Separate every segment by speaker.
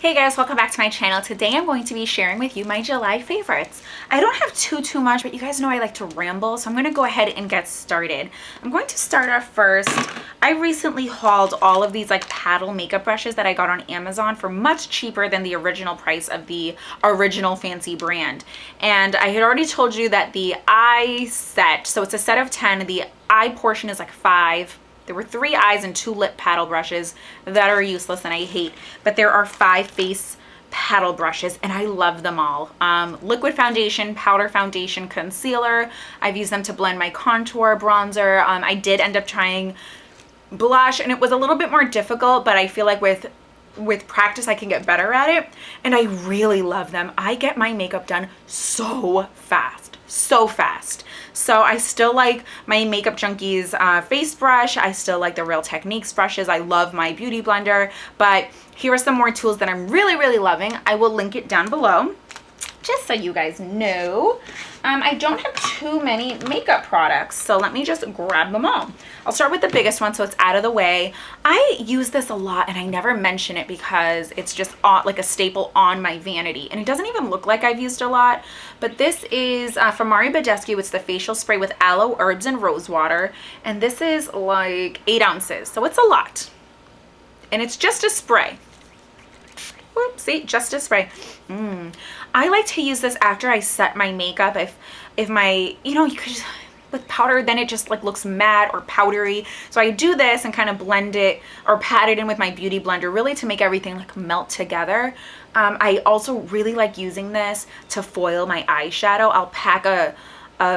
Speaker 1: Hey guys, welcome back to my channel. Today I'm going to be sharing with you my July favorites. I don't have too much, but you guys know I like to ramble, so I'm going to go ahead and get started. I'm going to start off first. I recently hauled all of these like paddle makeup brushes that I got on Amazon for much cheaper than the original price of the original fancy brand. And I had already told you that the eye set, so it's a set of 10, the eye portion is like 5. There were 3 eyes and 2 lip paddle brushes that are useless and I hate, but there are 5 face paddle brushes and I love them all. Liquid foundation, powder foundation, concealer. I've used them to blend my contour, bronzer. I did end up trying blush and it was a little bit more difficult, but I feel like with practice I can get better at it, and I really love them. I get my makeup done so fast. So I still like my Makeup Junkies face brush. I still like the Real Techniques brushes. I love my beauty blender, but here are some more tools that I'm really loving. I will link it down below just so you guys know. I don't have too many makeup products, so let me just grab them all. I'll start with the biggest one so it's out of the way. I use this a lot and I never mention it because it's just like a staple on my vanity, and it doesn't even look like I've used a lot, but this is from Mario Badescu. It's the facial spray with aloe, herbs, and rose water, and this is like 8 ounces, so it's a lot, and it's just a spray. Whoops, see, just a spray. I like to use this after I set my makeup. If my, you could just, with powder, then it just like looks matte or powdery. So I do this and kind of blend it or pat it in with my beauty blender, really to make everything like melt together. I also really like using this to foil my eyeshadow. I'll pack a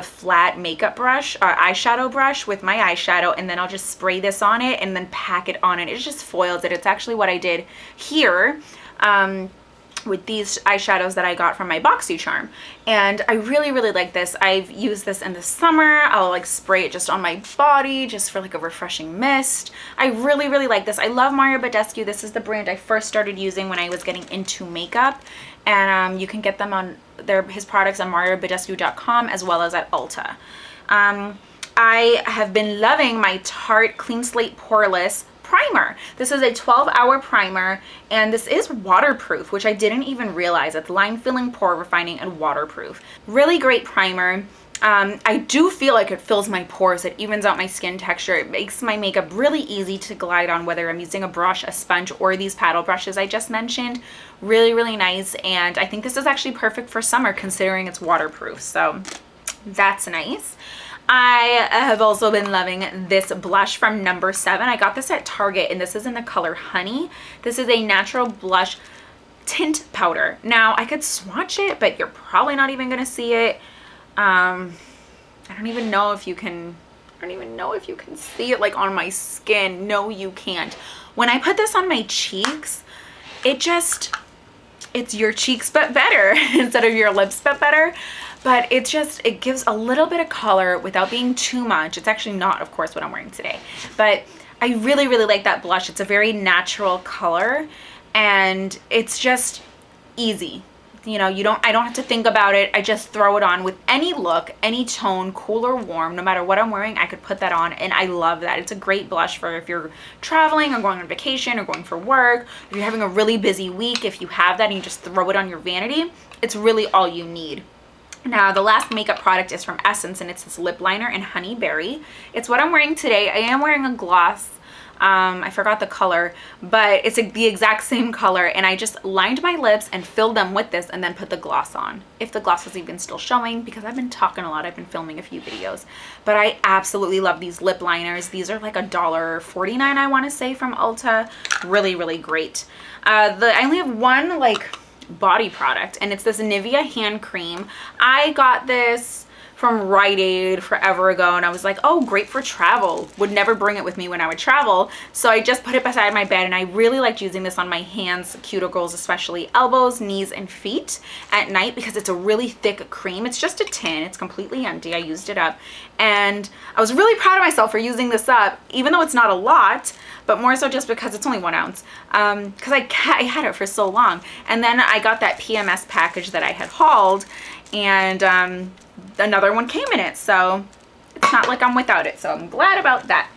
Speaker 1: flat makeup brush, eyeshadow brush with my eyeshadow, and then I'll just spray this on it and then pack it on, and it just foils it. It's actually what I did here with these eyeshadows that I got from my BoxyCharm, and I really like this. I've used this in the summer. I'll like spray it just on my body just for like a refreshing mist. I really like this. I love Mario Badescu. This is the brand I first started using when I was getting into makeup, and you can get them on his products on mariobadescu.com as well as at Ulta. I have been loving my Tarte Clean Slate Poreless primer. This is a 12-hour primer, and this is waterproof, which I didn't even realize. It's line filling, pore refining, and waterproof. Really great primer. I do feel like it fills my pores. It evens out my skin texture. It makes my makeup really easy to glide on, whether I'm using a brush, a sponge, or these paddle brushes I just mentioned. Really nice, and I think this is actually perfect for summer considering it's waterproof, so that's nice. I have also been loving this blush from No. 7. I got this at Target, and this is in the color Honey. This is a natural blush tint powder. Now, I could swatch it, but you're probably not even going to see it. I don't even know if you can see it like on my skin. No, you can't. When I put this on my cheeks, it's your cheeks but better instead of your lips but better. But it gives a little bit of color without being too much. It's actually not, of course, what I'm wearing today. But I really like that blush. It's a very natural color, and it's just easy. I don't have to think about it. I just throw it on with any look, any tone, cool or warm. No matter what I'm wearing, I could put that on, and I love that. It's a great blush for if you're traveling or going on vacation or going for work. If you're having a really busy week, if you have that and you just throw it on your vanity, it's really all you need. Now, the last makeup product is from Essence, and it's this lip liner in Honey Berry. It's what I'm wearing today. I am wearing a gloss. I forgot the color, but it's the exact same color, and I just lined my lips and filled them with this and then put the gloss on. If the gloss is even still showing, because I've been talking a lot. I've been filming a few videos, but I absolutely love these lip liners. These are like $1.49, I want to say, from Ulta. Really great. I only have one like body product, and it's this Nivea hand cream. I got this from Rite Aid forever ago, and I was like, oh, great for travel. Would never bring it with me when I would travel, so I just put it beside my bed, and I really liked using this on my hands, cuticles, especially elbows, knees, and feet at night because it's a really thick cream. It's just a tin. It's completely empty. I used it up, and I was really proud of myself for using this up, even though it's not a lot, but more so just because it's only 1 ounce, because I had it for so long. And then I got that PMS package that I had hauled, and another one came in it, so it's not like I'm without it, so I'm glad about that.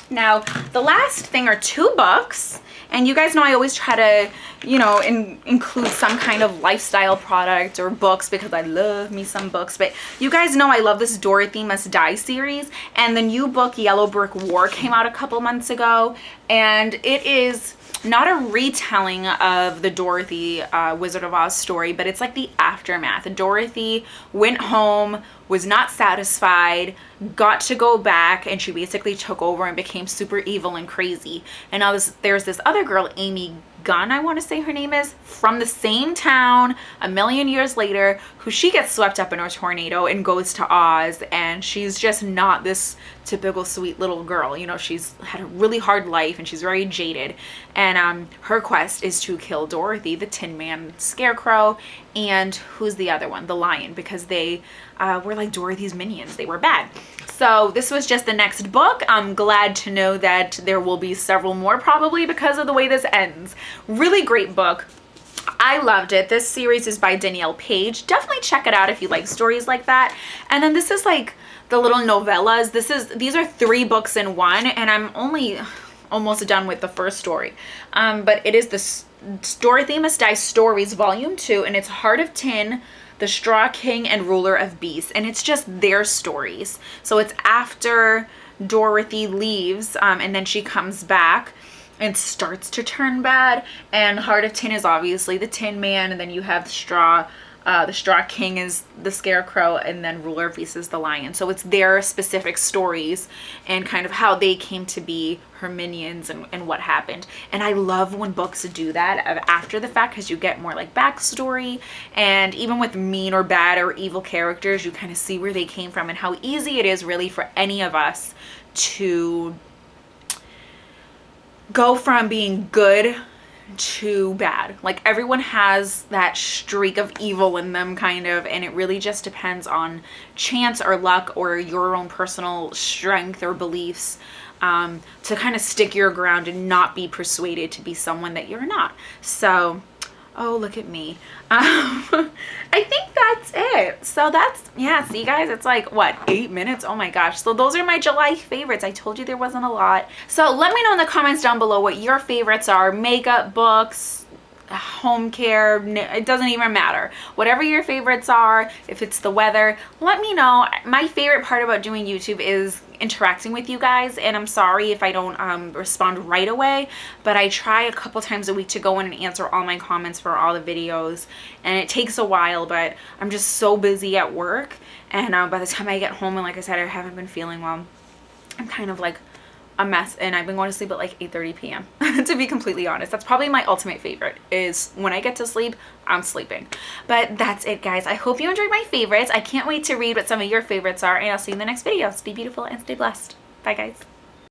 Speaker 1: Now, the last thing are 2 books, And you guys know I always try to, you know, include some kind of lifestyle product or books because I love me some books. But you guys know I love this Dorothy Must Die series, and the new book Yellow Brick War came out a couple months ago, and it is not a retelling of the Dorothy Wizard of Oz story, but it's like the aftermath. Dorothy went home, was not satisfied, got to go back, and she basically took over and became super evil and crazy. And now there's this other girl, Amy Gunn, I want to say her name is, from the same town a million years later, who she gets swept up in a tornado and goes to Oz, and she's just not this typical sweet little girl. You know, she's had a really hard life and she's very jaded, and her quest is to kill Dorothy, the Tin Man Scarecrow, and who's the other one? The Lion, because they were like Dorothy's minions. They were bad. So this was just the next book. I'm glad to know that there will be several more probably because of the way this ends. Really great book. I loved it. This series is by Danielle Page. Definitely check it out if you like stories like that. And then this is like the little novellas. These are 3 books in one, and I'm only almost done with the first story. But it is the Dorothy Must Die Stories Volume 2, and it's Heart of Tin, The Straw King, and Ruler of Beasts, and it's just their stories. So it's after Dorothy leaves, and then she comes back and starts to turn bad, and Heart of Tin is obviously the Tin Man, and then you have the Straw King is the Scarecrow, and then Ruler of Beasts is the Lion. So it's their specific stories and kind of how they came to be her minions and what happened. And I love when books do that after the fact, because you get more like backstory, and even with mean or bad or evil characters, you kind of see where they came from and how easy it is really for any of us to go from being good to bad. Like everyone has that streak of evil in them kind of, and it really just depends on chance or luck or your own personal strength or beliefs to kind of stick your ground and not be persuaded to be someone that you're not. So oh, look at me. I think that's it. So that's, yeah, see guys, it's like, what, 8 minutes? Oh my gosh. So those are my July favorites. I told you there wasn't a lot. So let me know in the comments down below what your favorites are. Makeup, books, home care, it doesn't even matter. Whatever your favorites are, if it's the weather, let me know. My favorite part about doing YouTube is interacting with you guys, and I'm sorry if I don't respond right away, but I try a couple times a week to go in and answer all my comments for all the videos, and it takes a while, but I'm just so busy at work, and by the time I get home, and like I said, I haven't been feeling well, I'm kind of like a mess, and I've been going to sleep at like 8:30 p.m. to be completely honest. That's probably my ultimate favorite, is when I get to sleep, I'm sleeping. But that's it guys. I hope you enjoyed my favorites. I can't wait to read what some of your favorites are, and I'll see you in the next video. Stay beautiful and stay blessed. Bye guys.